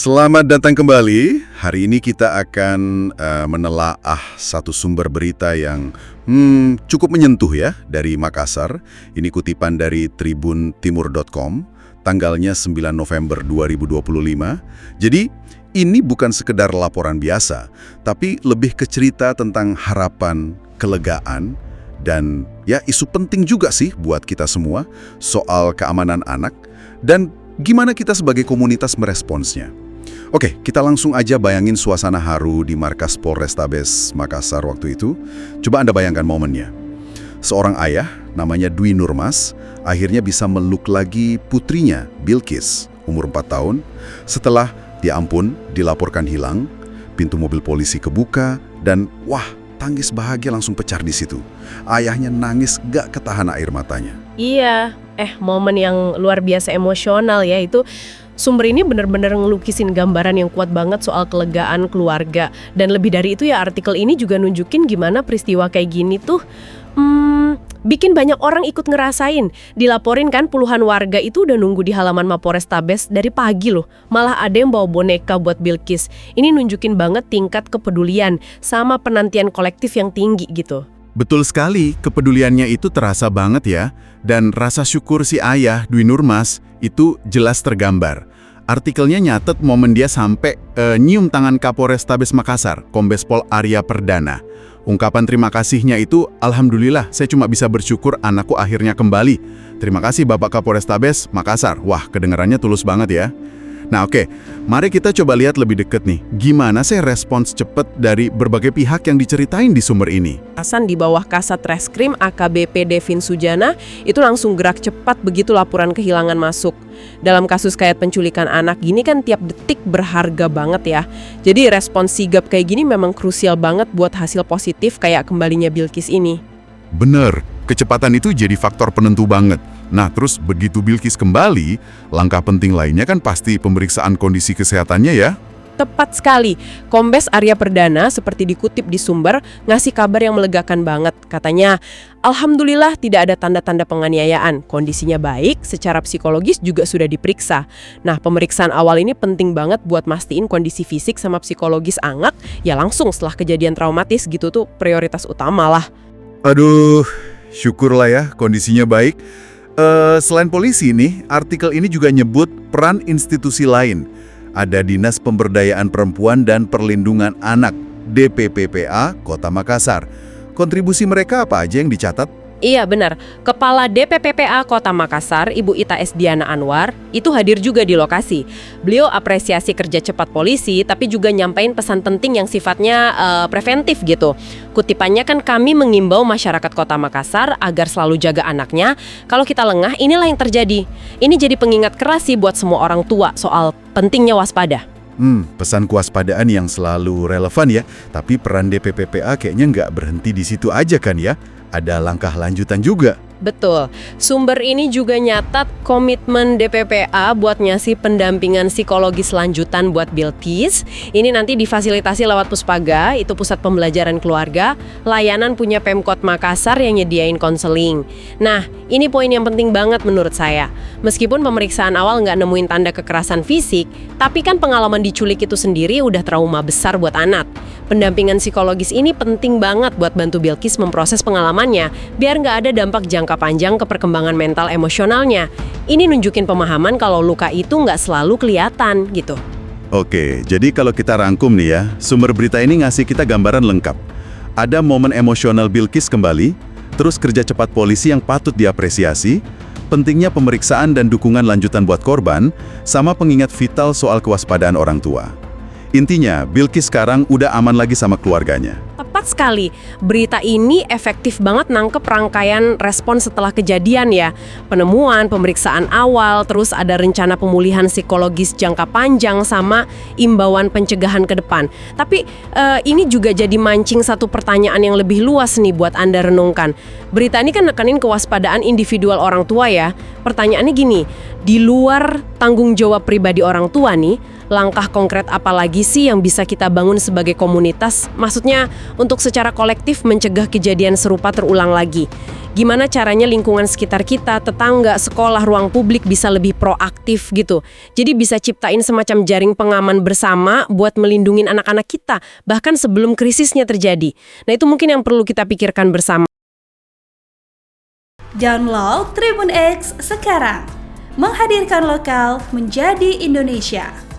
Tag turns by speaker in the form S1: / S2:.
S1: Selamat datang kembali. Hari ini kita akan menelaah satu sumber berita yang cukup menyentuh ya dari Makassar. Ini kutipan dari tribuntimur.com, tanggalnya 9 November 2025. Jadi ini bukan sekedar laporan biasa, tapi lebih ke cerita tentang harapan, kelegaan, dan ya isu penting juga sih buat kita semua soal keamanan anak dan gimana kita sebagai komunitas meresponsnya. Oke, kita langsung aja bayangin suasana haru di markas Polrestabes Makassar waktu itu. Coba Anda bayangkan momennya. Seorang ayah, namanya Dwi Nurmas, akhirnya bisa meluk lagi putrinya, Bilkis, umur 4 tahun. Setelah, ya ampun, dilaporkan hilang, pintu mobil polisi kebuka, dan wah, tangis bahagia langsung pecah di situ. Ayahnya nangis gak ketahan air matanya.
S2: Iya, momen yang luar biasa emosional ya itu. Sumber ini benar-benar ngelukisin gambaran yang kuat banget soal kelegaan keluarga. Dan lebih dari itu ya artikel ini juga nunjukin gimana peristiwa kayak gini tuh bikin banyak orang ikut ngerasain. Dilaporin kan puluhan warga itu udah nunggu di halaman Mapolrestabes dari pagi loh. Malah ada yang bawa boneka buat Bilkis. Ini nunjukin banget tingkat kepedulian sama penantian kolektif yang tinggi gitu.
S3: Betul sekali, kepeduliannya itu terasa banget ya. Dan rasa syukur si ayah, Dwi Nurmas, itu jelas tergambar. Artikelnya nyatet momen dia sampai nyium tangan Kapolrestabes Makassar, Kombes Pol Arya Perdana. Ungkapan terima kasihnya itu, alhamdulillah saya cuma bisa bersyukur anakku akhirnya kembali. Terima kasih Bapak Kapolrestabes Makassar. Wah, kedengarannya tulus banget ya. Nah oke, mari kita coba lihat lebih deket nih. Gimana sih respons cepet dari berbagai pihak yang diceritain di sumber ini?
S2: Hasan di bawah Kasat Reskrim AKBP Devin Sujana itu langsung gerak cepat begitu laporan kehilangan masuk. Dalam kasus kayak penculikan anak gini kan tiap detik berharga banget ya. Jadi respons sigap kayak gini memang krusial banget buat hasil positif kayak kembalinya Bilkis ini.
S3: Bener, kecepatan itu jadi faktor penentu banget. Nah, terus begitu Bilkis kembali, langkah penting lainnya kan pasti pemeriksaan kondisi kesehatannya ya?
S2: Tepat sekali. Kombes Arya Perdana seperti dikutip di sumber ngasih kabar yang melegakan banget. Katanya, alhamdulillah tidak ada tanda-tanda penganiayaan. Kondisinya baik, secara psikologis juga sudah diperiksa. Nah, pemeriksaan awal ini penting banget buat mastiin kondisi fisik sama psikologis anak. Ya langsung setelah kejadian traumatis gitu tuh prioritas utama lah.
S3: Aduh, syukurlah ya kondisinya baik. Selain polisi nih, artikel ini juga nyebut peran institusi lain. Ada Dinas Pemberdayaan Perempuan dan Perlindungan Anak, DPPPA, Kota Makassar. Kontribusi mereka apa aja yang dicatat?
S2: Iya benar, Kepala DPPPA Kota Makassar, Ibu Ita Esdiana Anwar, itu hadir juga di lokasi. Beliau apresiasi kerja cepat polisi, tapi juga nyampain pesan penting yang sifatnya preventif gitu. Kutipannya kan kami mengimbau masyarakat Kota Makassar agar selalu jaga anaknya. Kalau kita lengah, inilah yang terjadi. Ini jadi pengingat keras sih buat semua orang tua soal pentingnya waspada.
S3: Pesan kewaspadaan yang selalu relevan ya. Tapi peran DPPPA kayaknya nggak berhenti di situ aja kan ya. Ada langkah lanjutan juga.
S2: Betul. Sumber ini juga nyatat komitmen DPPA buat ngasih pendampingan psikologis lanjutan buat Bilkis. Ini nanti difasilitasi lewat Puspaga, itu pusat pembelajaran keluarga. Layanan punya Pemkot Makassar yang nyediain konseling. Nah, ini poin yang penting banget menurut saya. Meskipun pemeriksaan awal nggak nemuin tanda kekerasan fisik, tapi kan pengalaman diculik itu sendiri udah trauma besar buat anak. Pendampingan psikologis ini penting banget buat bantu Bilkis memproses pengalamannya, biar nggak ada dampak jangka panjang ke perkembangan mental emosionalnya. Ini nunjukin pemahaman kalau luka itu nggak selalu kelihatan gitu.
S3: Oke, jadi kalau kita rangkum nih ya, sumber berita ini ngasih kita gambaran lengkap. Ada momen emosional Bilkis kembali, terus kerja cepat polisi yang patut diapresiasi, pentingnya pemeriksaan dan dukungan lanjutan buat korban, sama pengingat vital soal kewaspadaan orang tua. Intinya, Bilkis sekarang udah aman lagi sama keluarganya.
S2: Tepat sekali. Berita ini efektif banget nangkep rangkaian respon setelah kejadian ya. Penemuan, pemeriksaan awal, terus ada rencana pemulihan psikologis jangka panjang sama imbauan pencegahan ke depan. Tapi ini juga jadi mancing satu pertanyaan yang lebih luas nih buat Anda renungkan. Berita ini kan nekanin kewaspadaan individual orang tua ya. Pertanyaannya gini, di luar tanggung jawab pribadi orang tua nih, langkah konkret apa lagi sih yang bisa kita bangun sebagai komunitas? Maksudnya untuk secara kolektif mencegah kejadian serupa terulang lagi. gimana caranya lingkungan sekitar kita, tetangga, sekolah, ruang publik bisa lebih proaktif gitu. Jadi bisa ciptain semacam jaring pengaman bersama buat melindungi anak-anak kita, bahkan sebelum krisisnya terjadi. Nah itu mungkin yang perlu kita pikirkan bersama.
S4: Download Tribun X sekarang. Menghadirkan lokal menjadi Indonesia.